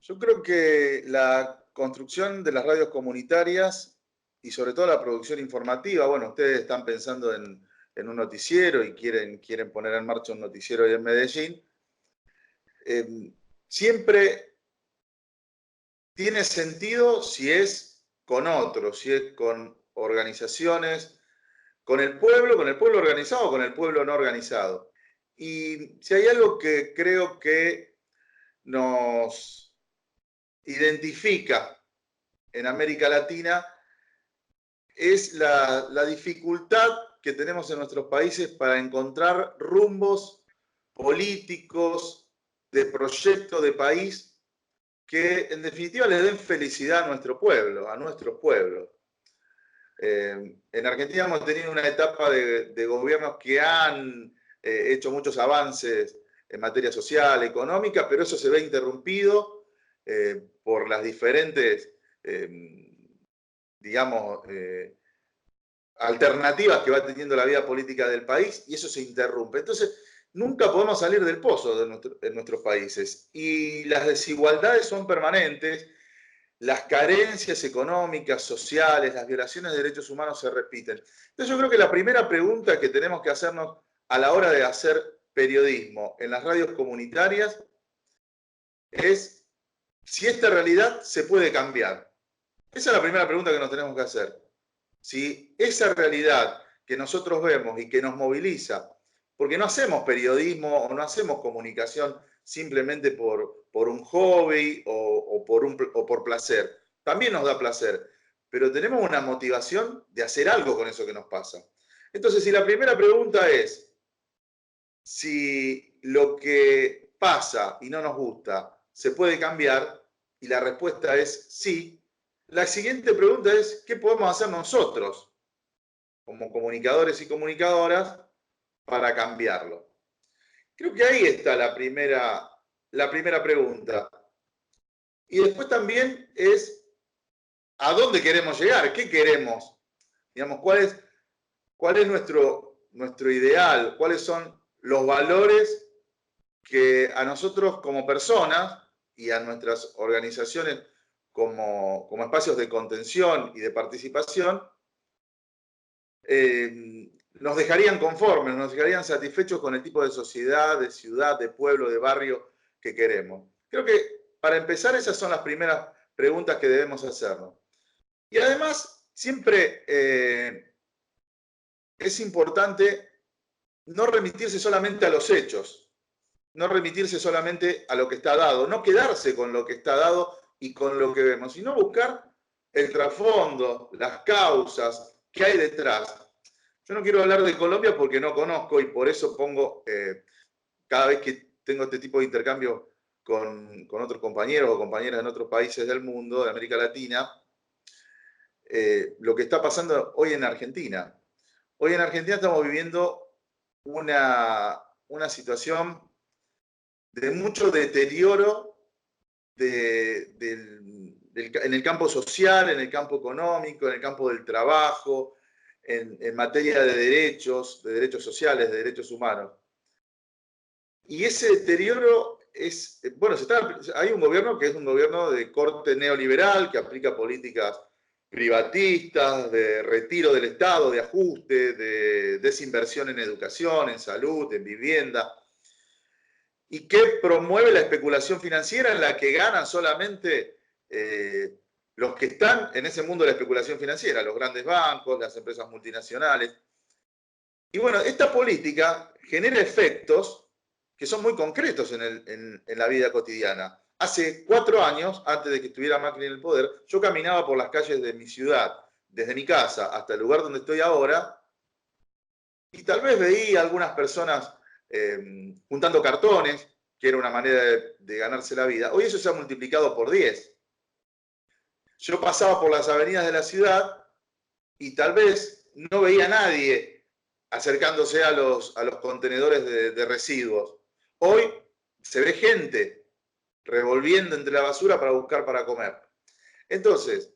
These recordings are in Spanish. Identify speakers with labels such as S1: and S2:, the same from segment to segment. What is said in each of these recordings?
S1: Yo creo que la construcción de las radios comunitarias y sobre todo la producción informativa, bueno, ustedes están pensando en un noticiero y quieren poner en marcha un noticiero ahí en Medellín, siempre tiene sentido si es con otros, si es con organizaciones, con el pueblo organizado o con el pueblo no organizado. Y si hay algo que creo que nos identifica en América Latina, es la dificultad que tenemos en nuestros países para encontrar rumbos políticos, de proyecto de país, que en definitiva le den felicidad a nuestro pueblo, a nuestros pueblos. En Argentina hemos tenido una etapa de gobiernos que han hecho muchos avances en materia social, económica, pero eso se ve interrumpido por las diferentes, digamos, alternativas que va teniendo la vida política del país, y eso se interrumpe. Entonces, nunca podemos salir del pozo en nuestros países, y las desigualdades son permanentes, las carencias económicas, sociales, las violaciones de derechos humanos se repiten. Entonces yo creo que la primera pregunta que tenemos que hacernos a la hora de hacer periodismo en las radios comunitarias es si esta realidad se puede cambiar. Esa es la primera pregunta que nos tenemos que hacer. Si esa realidad que nosotros vemos y que nos moviliza, porque no hacemos periodismo o no hacemos comunicación simplemente por un hobby o por placer. También nos da placer, pero tenemos una motivación de hacer algo con eso que nos pasa. Entonces, si la primera pregunta es si lo que pasa y no nos gusta se puede cambiar, y la respuesta es sí, la siguiente pregunta es ¿qué podemos hacer nosotros como comunicadores y comunicadoras para cambiarlo? Creo que ahí está la primera pregunta. Y después también es ¿a dónde queremos llegar? ¿Qué queremos? Digamos, ¿cuál es nuestro ideal? ¿Cuáles son los valores que a nosotros como personas y a nuestras organizaciones como espacios de contención y de participación nos dejarían conformes, nos dejarían satisfechos con el tipo de sociedad, de ciudad, de pueblo, de barrio que queremos? Creo que para empezar esas son las primeras preguntas que debemos hacernos. Y además siempre es importante no remitirse solamente a los hechos, no remitirse solamente a lo que está dado, no quedarse con lo que está dado y con lo que vemos, sino buscar el trasfondo, las causas, qué hay detrás. Yo no quiero hablar de Colombia porque no conozco y por eso pongo, cada vez que tengo este tipo de intercambio con otros compañeros o compañeras en otros países del mundo, de América Latina, lo que está pasando hoy en Argentina. Hoy en Argentina estamos viviendo una situación de mucho deterioro en el campo social, en el campo económico, en el campo del trabajo, en materia de derechos sociales, de derechos humanos. Y ese deterioro es, bueno, hay un gobierno que es un gobierno de corte neoliberal, que aplica políticas privatistas, de retiro del Estado, de ajuste, de desinversión en educación, en salud, en vivienda, y que promueve la especulación financiera en la que ganan solamente los que están en ese mundo de la especulación financiera, los grandes bancos, las empresas multinacionales. Y bueno, esta política genera efectos que son muy concretos en la vida cotidiana. Hace 4 años, antes de que estuviera Macri en el poder, yo caminaba por las calles de mi ciudad, desde mi casa hasta el lugar donde estoy ahora, y tal vez veía algunas personas juntando cartones, que era una manera de ganarse la vida. Hoy eso se ha multiplicado por 10. Yo pasaba por las avenidas de la ciudad y tal vez no veía a nadie acercándose a los contenedores de residuos. Hoy se ve gente revolviendo entre la basura para buscar para comer. Entonces,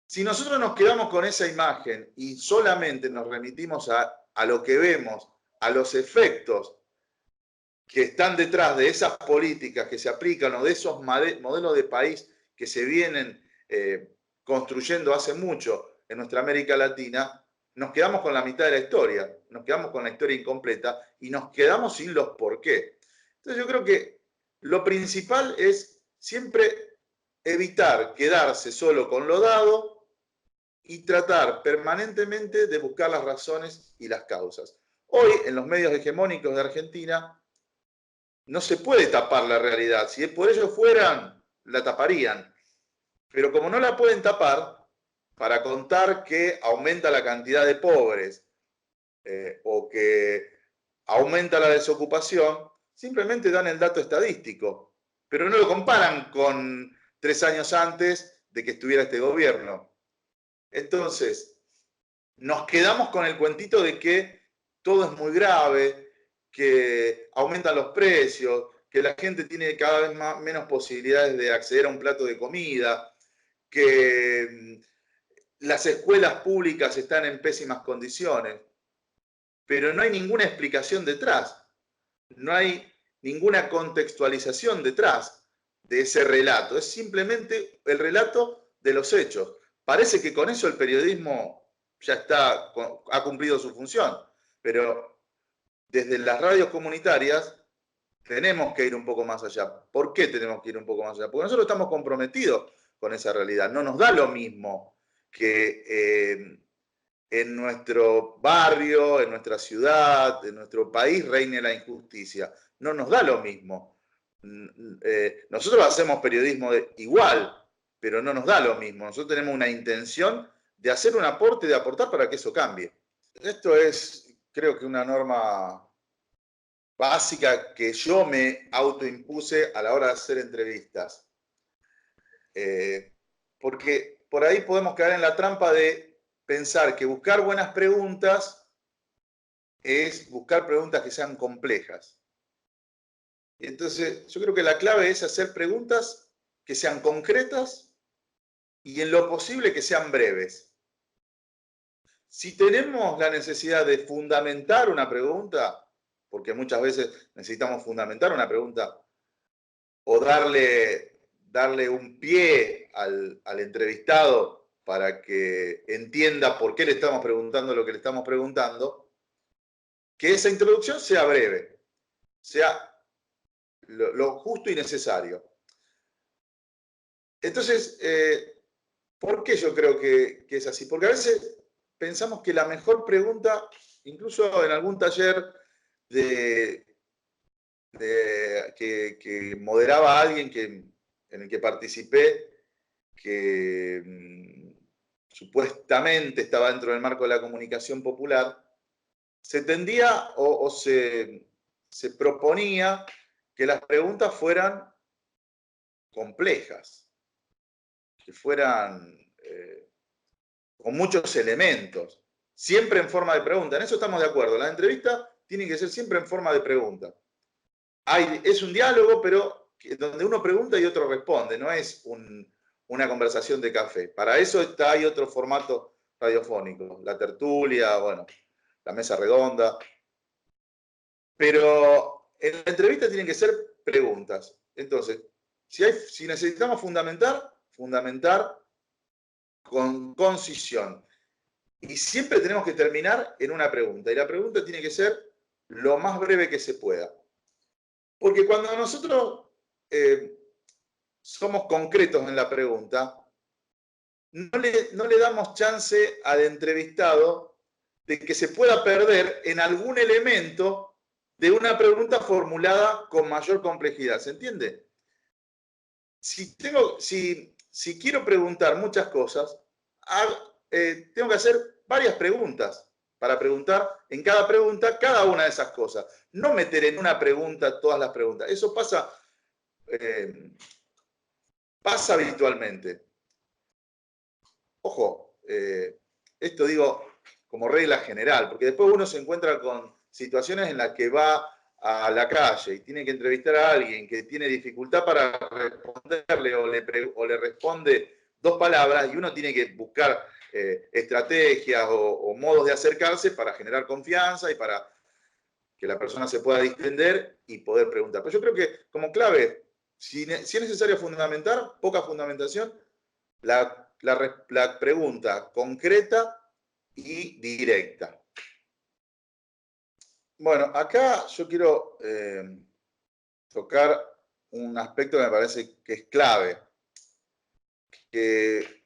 S1: si nosotros nos quedamos con esa imagen y solamente nos remitimos a lo que vemos, a los efectos que están detrás de esas políticas que se aplican o de esos modelos de país que se vienen construyendo hace mucho en nuestra América Latina, nos quedamos con la mitad de la historia, nos quedamos con la historia incompleta y nos quedamos sin los por qué. Entonces yo creo que lo principal es siempre evitar quedarse solo con lo dado y tratar permanentemente de buscar las razones y las causas. Hoy, en los medios hegemónicos de Argentina, no se puede tapar la realidad. Si por ellos fueran, la taparían. Pero como no la pueden tapar, para contar que aumenta la cantidad de pobres o que aumenta la desocupación, simplemente dan el dato estadístico, pero no lo comparan con 3 años antes de que estuviera este gobierno. Entonces, nos quedamos con el cuentito de que todo es muy grave, que aumentan los precios, que la gente tiene cada vez menos posibilidades de acceder a un plato de comida, que las escuelas públicas están en pésimas condiciones, pero no hay ninguna explicación detrás, no hay ninguna contextualización detrás de ese relato, es simplemente el relato de los hechos. Parece que con eso el periodismo ya ha cumplido su función, pero desde las radios comunitarias tenemos que ir un poco más allá. ¿Por qué tenemos que ir un poco más allá? Porque nosotros estamos comprometidos con esa realidad. No nos da lo mismo que en nuestro barrio, en nuestra ciudad, en nuestro país reine la injusticia. No nos da lo mismo. Nosotros hacemos periodismo igual, pero no nos da lo mismo. Nosotros tenemos una intención de hacer un aporte, de aportar para que eso cambie. Esto es, creo que una norma básica que yo me autoimpuse a la hora de hacer entrevistas. Porque por ahí podemos caer en la trampa de pensar que buscar buenas preguntas es buscar preguntas que sean complejas. Entonces, yo creo que la clave es hacer preguntas que sean concretas y en lo posible que sean breves. Si tenemos la necesidad de fundamentar una pregunta, porque muchas veces necesitamos fundamentar una pregunta o darle un pie al entrevistado para que entienda por qué le estamos preguntando lo que le estamos preguntando, que esa introducción sea breve, sea lo justo y necesario. Entonces, ¿por qué yo creo que es así? Porque a veces pensamos que la mejor pregunta, incluso en algún taller que moderaba a alguien en el que participé, que supuestamente estaba dentro del marco de la comunicación popular, se tendía o se proponía que las preguntas fueran complejas, que fueran con muchos elementos, siempre en forma de pregunta. En eso estamos de acuerdo. Las entrevistas tienen que ser siempre en forma de pregunta. Es un diálogo, pero donde uno pregunta y otro responde, no es una conversación de café. Para eso hay otro formato radiofónico, la tertulia, bueno, la mesa redonda. Pero en la entrevista tienen que ser preguntas. Entonces, si necesitamos fundamentar con concisión. Y siempre tenemos que terminar en una pregunta. Y la pregunta tiene que ser lo más breve que se pueda. Porque cuando nosotros somos concretos en la pregunta, no le damos chance al entrevistado de que se pueda perder en algún elemento de una pregunta formulada con mayor complejidad. ¿Se entiende? Si quiero preguntar muchas cosas, tengo que hacer varias preguntas para preguntar en cada pregunta cada una de esas cosas. No meter en una pregunta todas las preguntas. Eso pasa habitualmente. Ojo, esto digo como regla general, porque después uno se encuentra con situaciones en las que va a la calle y tiene que entrevistar a alguien que tiene dificultad para responderle o le responde 2 palabras y uno tiene que buscar estrategias o modos de acercarse para generar confianza y para que la persona se pueda distender y poder preguntar. Pero yo creo que como clave, si es necesario fundamentar, poca fundamentación, la pregunta concreta y directa. Bueno, acá yo quiero tocar un aspecto que me parece que es clave, que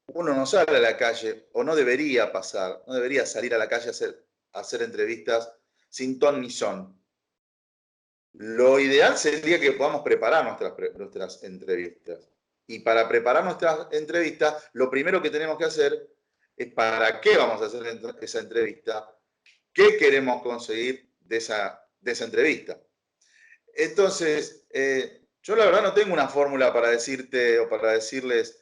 S1: uno no sale a la calle, o no debería pasar, no debería salir a la calle a hacer entrevistas sin ton ni son. Lo ideal sería que podamos preparar nuestras entrevistas. Y para preparar nuestras entrevistas, lo primero que tenemos que hacer es para qué vamos a hacer esa entrevista, qué queremos conseguir de esa entrevista. Entonces, yo la verdad no tengo una fórmula para decirte o para decirles,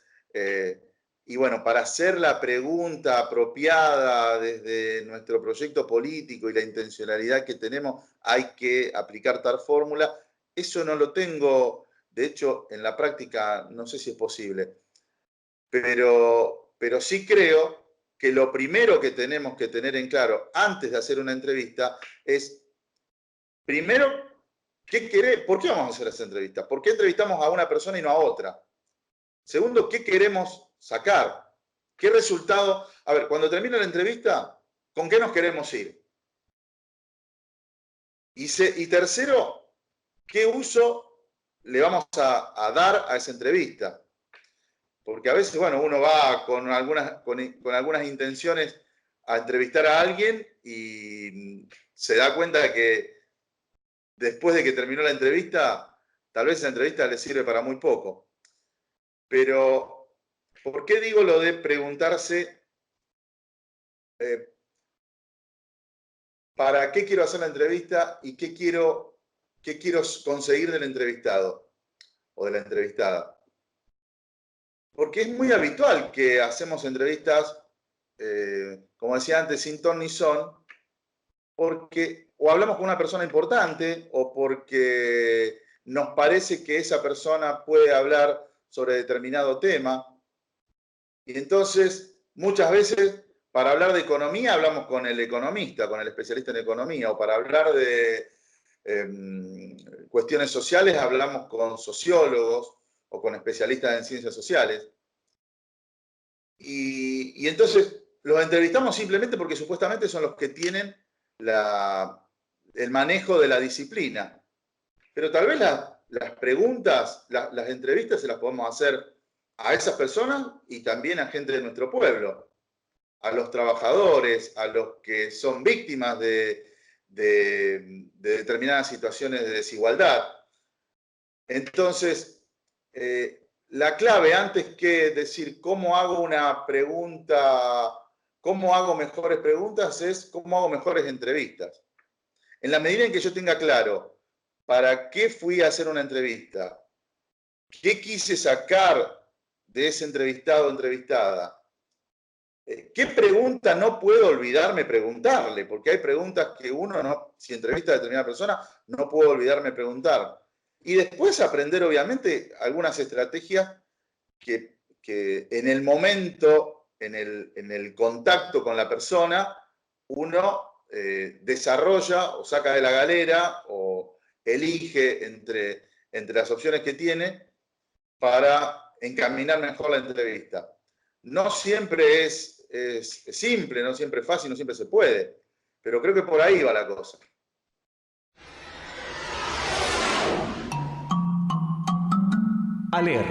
S1: y bueno, para hacer la pregunta apropiada desde nuestro proyecto político y la intencionalidad que tenemos, hay que aplicar tal fórmula. Eso no lo tengo, de hecho, en la práctica no sé si es posible, pero sí creo que lo primero que tenemos que tener en claro antes de hacer una entrevista es, primero, ¿por qué vamos a hacer esa entrevista? ¿Por qué entrevistamos a una persona y no a otra? Segundo, ¿qué queremos sacar? ¿Qué resultado? A ver, cuando termina la entrevista, ¿con qué nos queremos ir? Y tercero, ¿qué uso le vamos a dar a esa entrevista? Porque a veces, bueno, uno va con algunas intenciones a entrevistar a alguien y se da cuenta de que después de que terminó la entrevista, tal vez esa entrevista le sirve para muy poco. Pero, ¿por qué digo lo de preguntarse para qué quiero hacer la entrevista y qué quiero conseguir del entrevistado o de la entrevistada? Porque es muy habitual que hacemos entrevistas, como decía antes, sin ton ni son, porque o hablamos con una persona importante o porque nos parece que esa persona puede hablar sobre determinado tema. Y entonces, muchas veces, para hablar de economía, hablamos con el economista, con el especialista en economía, o para hablar de cuestiones sociales, hablamos con sociólogos o con especialistas en ciencias sociales. Y entonces los entrevistamos simplemente porque supuestamente son los que tienen el manejo de la disciplina. Pero tal vez las preguntas, las entrevistas se las podemos hacer a esas personas y también a gente de nuestro pueblo, a los trabajadores, a los que son víctimas de determinadas situaciones de desigualdad. Entonces, la clave, antes que decir cómo hago una pregunta, cómo hago mejores preguntas, es cómo hago mejores entrevistas. En la medida en que yo tenga claro para qué fui a hacer una entrevista, qué quise sacar de ese entrevistado o entrevistada, qué pregunta no puedo olvidarme preguntarle, porque hay preguntas que uno no, si entrevista a determinada persona, no puedo olvidarme preguntar. Y después aprender, obviamente, algunas estrategias que en el momento, en el contacto con la persona, uno desarrolla o saca de la galera o elige entre las opciones que tiene para encaminar mejor la entrevista. No siempre es simple, no siempre es fácil, no siempre se puede, pero creo que por ahí va la cosa.
S2: Aler.